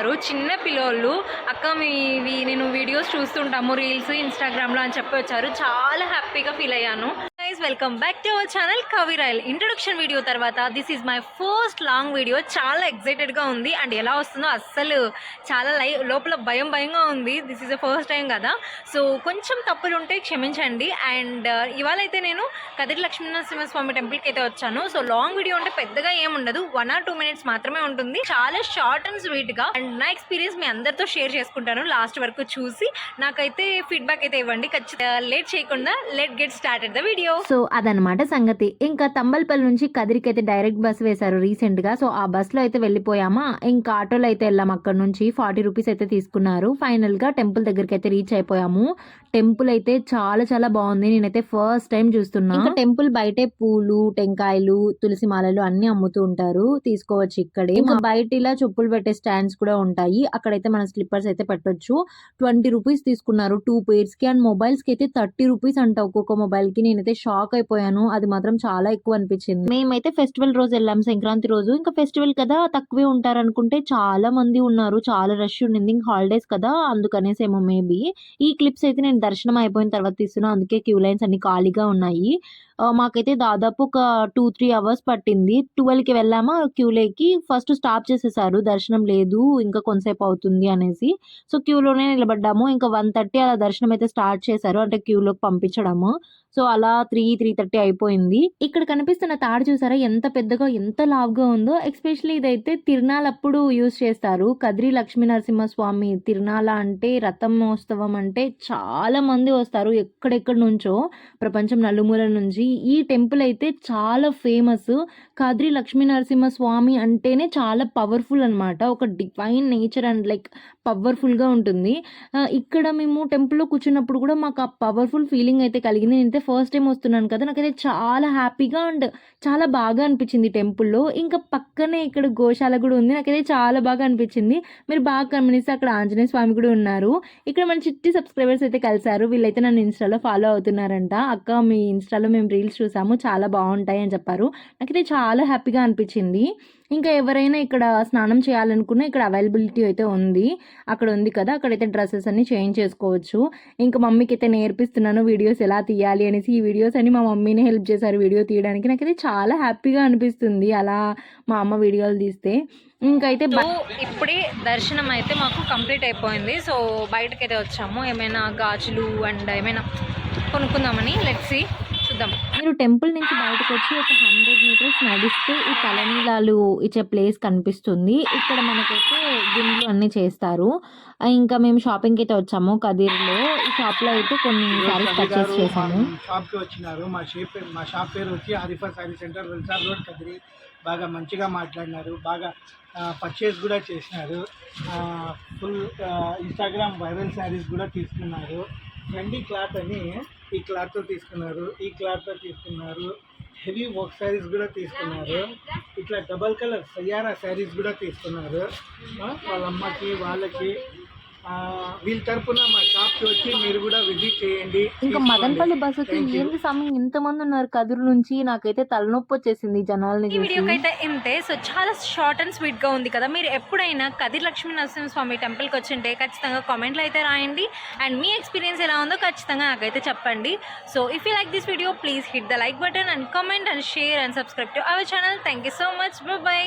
వచ్చారు చిన్న పిల్లోళ్ళు. అక్క మీవి నేను వీడియోస్ చూస్తుంటాము రీల్స్ ఇన్స్టాగ్రామ్లో అని చెప్పి వచ్చారు. చాలా హ్యాపీగా ఫీల్ అయ్యాను. Guys welcome back to our channel కవిరాయల్. ఇంట్రొడక్షన్ వీడియో తర్వాత this is my first long video. చాలా ఎక్సైటెడ్గా ఉంది అండ్ ఎలా వస్తుందో అస్సలు చాలా లోపల భయంగా ఉంది. This is the first time కదా, సో కొంచెం తప్పులు ఉంటే క్షమించండి. అండ్ ఇవాళ అయితే నేను కదిరి లక్ష్మీనరసింహస్వామి టెంపుల్కి అయితే వచ్చాను. సో లాంగ్ వీడియో అంటే పెద్దగా ఏముండదు, 1 or 2 minutes మాత్రమే ఉంటుంది. చాలా షార్ట్ అండ్ స్వీట్గా అండ్ నా ఎక్స్పీరియన్స్ మీ అందరితో షేర్ చేసుకుంటాను. లాస్ట్ వరకు చూసి నాకైతే ఫీడ్బ్యాక్ అయితే ఇవ్వండి. ఖచ్చితంగా లేట్ చేయకుండా let get started the video. So అదనమాట సంగతి. ఇంకా తంబల్పల్లి నుంచి కదిరికి అయితే డైరెక్ట్ బస్ వేశారు రీసెంట్ గా. సో ఆ బస్ లో అయితే వెళ్ళిపోయామా. ఇంకా ఆటోలో అయితే వెళ్ళాము. అక్కడ నుంచి 40 రూపీస్ అయితే తీసుకున్నారు. ఫైనల్ గా టెంపుల్ దగ్గరికి అయితే రీచ్ అయిపోయాము. టెంపుల్ అయితే చాలా బాగుంది. నేనైతే ఫస్ట్ టైం చూస్తున్నా. ఇంకా టెంపుల్ బయటే పూలు, టెంకాయలు, తులసి మాలలు అన్ని అమ్ముతూ ఉంటారు, తీసుకోవచ్చు ఇక్కడే. ఇంకా బయట ఇలా చెప్పులు పెట్టే స్టాండ్స్ కూడా ఉంటాయి. అక్కడైతే మన స్లిప్పర్స్ అయితే పెట్టొచ్చు. 20 రూపీస్ తీసుకున్నారు 2 pairs కి. అండ్ మొబైల్స్ కి అయితే 30 రూపీస్ అంట ఒక్కొక్క మొబైల్ కి. నేనైతే షాక్ అయిపోయాను, అది మాత్రం చాలా ఎక్కువ అనిపించింది. మేమైతే ఫెస్టివల్ రోజు వెళ్ళాం, సంక్రాంతి రోజు. ఇంకా ఫెస్టివల్ కదా తక్కువే ఉంటారు అనుకుంటే చాలా మంది ఉన్నారు, చాలా రష్ ఉండింది. ఇంకా హాలిడేస్ కదా అందుకనేసేమో మేబీ. ఈ క్లిప్స్ అయితే నేను దర్శనం అయిపోయిన తర్వాత తీస్తున్నా, అందుకే క్యూ లైన్స్ అన్ని ఖాళీగా ఉన్నాయి. మాకైతే దాదాపు ఒక 2-3 అవర్స్ పట్టింది. 12కి వెళ్ళామా క్యూలోకి. ఫస్ట్ స్టాప్ చేసేసారు, దర్శనం లేదు ఇంకా కొంతసేపు అవుతుంది అనేసి. సో క్యూలోనే నిలబడ్డాము. ఇంకా 1:30 అలా దర్శనం అయితే స్టార్ట్ చేశారు, అంటే క్యూలోకి పంపించడము. సో అలా 3:30 అయిపోయింది. ఇక్కడ కనిపిస్తున్న తాడు చూసారా ఎంత పెద్దగా ఎంత లావుగా ఉందో. ఎస్పెషల్లీ ఇదైతే తిరునాళ్ళప్పుడు యూజ్ చేస్తారు. కదిరి లక్ష్మీనరసింహస్వామి తిరునాళ్ళ అంటే రథమోత్సవం అంటే చాలా మంది వస్తారు ఎక్కడెక్కడి నుంచో, ప్రపంచం నలుమూల నుంచి. ఈ టెంపుల్ అయితే చాలా ఫేమస్. కదిరి లక్ష్మీనరసింహస్వామి అంటేనే చాలా పవర్ఫుల్ అనమాట. ఒక డివైన్ నేచర్ అండ్ లైక్ పవర్ఫుల్గా ఉంటుంది. ఇక్కడ మేము టెంపుల్లో కూర్చున్నప్పుడు కూడా మాకు ఆ పవర్ఫుల్ ఫీలింగ్ అయితే కలిగింది. నేనైతే ఫస్ట్ టైం వస్తున్నాను కదా, నాకైతే చాలా హ్యాపీగా అండ్ చాలా బాగా అనిపించింది టెంపుల్లో. ఇంకా పక్కనే ఇక్కడ గోశాల కూడా ఉంది, నాకైతే చాలా బాగా అనిపించింది. మీరు బాగా గమనిస్తే అక్కడ ఆంజనేయ స్వామి కూడా ఉన్నారు. ఇక్కడ మన చిట్టి సబ్స్క్రైబర్స్ అయితే కలిసారు. వీళ్ళైతే నన్ను ఇన్స్టాలో ఫాలో అవుతున్నారంట. అక్క మీ ఇన్స్టాలో మేము రీల్స్ చూసాము, చాలా బాగుంటాయి అని చెప్పారు. నాకైతే చాలా హ్యాపీగా అనిపించింది. ఇంకా ఎవరైనా ఇక్కడ స్నానం చేయాలనుకున్నా ఇక్కడ అవైలబిలిటీ అయితే ఉంది. అక్కడ ఉంది కదా, అక్కడైతే డ్రెస్సెస్ అన్ని చేంజ్ చేసుకోవచ్చు. ఇంకా మమ్మీకి అయితే నేర్పిస్తున్నాను వీడియోస్ ఎలా తీయాలి అనేసి. ఈ వీడియోస్ అని మా మమ్మీని హెల్ప్ చేశారు వీడియో తీయడానికి. నాకైతే చాలా హ్యాపీగా అనిపిస్తుంది అలా మా అమ్మ వీడియోలు తీస్తే. ఇంకైతే ఇప్పుడే దర్శనం అయితే మాకు కంప్లీట్ అయిపోయింది. సో బయటకైతే వచ్చాము, ఏమైనా గాజులు అండ్ ఏమైనా కొనుక్కుందామని. లెట్స్ సీ, చూద్దాం. మీరు టెంపుల్ నుంచి బయటకు వచ్చి ఒక 100 meters నడిస్తే ఈ తలనీలాలు ఇచ్చే ప్లేస్ కనిపిస్తుంది. ఇక్కడ మనకైతే గుండ్లు అన్ని చేస్తారు. ఇంకా మేము షాపింగ్కి అయితే వచ్చాము కదిరిలో. ఈ షాప్లో అయితే కొన్ని సారీస్ పర్చేస్ చేసాము. షాప్కి వచ్చినారు. మా షాప్ పేరు వచ్చి హరిఫా సారీ సెంటర్, వెల్సార్ రోడ్, కదిరి. బాగా మంచిగా మాట్లాడినారు, బాగా పర్చేస్ కూడా చేసినారు. ఫుల్ ఇన్స్టాగ్రామ్ వైరల్ శారీస్ కూడా తీసుకున్నారు. ట్రెండీ క్లాత్ అని ఈ క్లాత్తో తీసుకున్నారు, ఈ క్లాత్తో తీసుకున్నారు. హెవీ వర్క్ శారీస్ కూడా తీసుకున్నారు. ఇట్లా డబల్ కలర్ సయ్యారా శారీస్ కూడా తీసుకున్నారు. వాళ్ళ అమ్మకి వాళ్ళకి వీళ్ళ తరపున మా షాప్కి వచ్చి మీరు కూడా విజిట్ చేయండి. ఇంకా మదనపల్లి బస్సుకి ఏంటి సమయం ఇంతమంది ఉన్నారు కదిరి నుంచి. నాకైతే తలనొప్పి వచ్చేసింది జనాలని చూసి. వీడియోకి అయితే ఇంతే. సో చాలా షార్ట్ అండ్ స్వీట్గా ఉంది కదా. మీరు ఎప్పుడైనా కదిరి లక్ష్మీనరసింహస్వామి టెంపుల్కి వచ్చింటే ఖచ్చితంగా కామెంట్లో అయితే రాయండి. అండ్ మీ ఎక్స్పీరియన్స్ ఎలా ఉందో ఖచ్చితంగా నాకైతే చెప్పండి. So if you like this video please hit the like button and comment and share and subscribe to our channel. Thank you so much. By.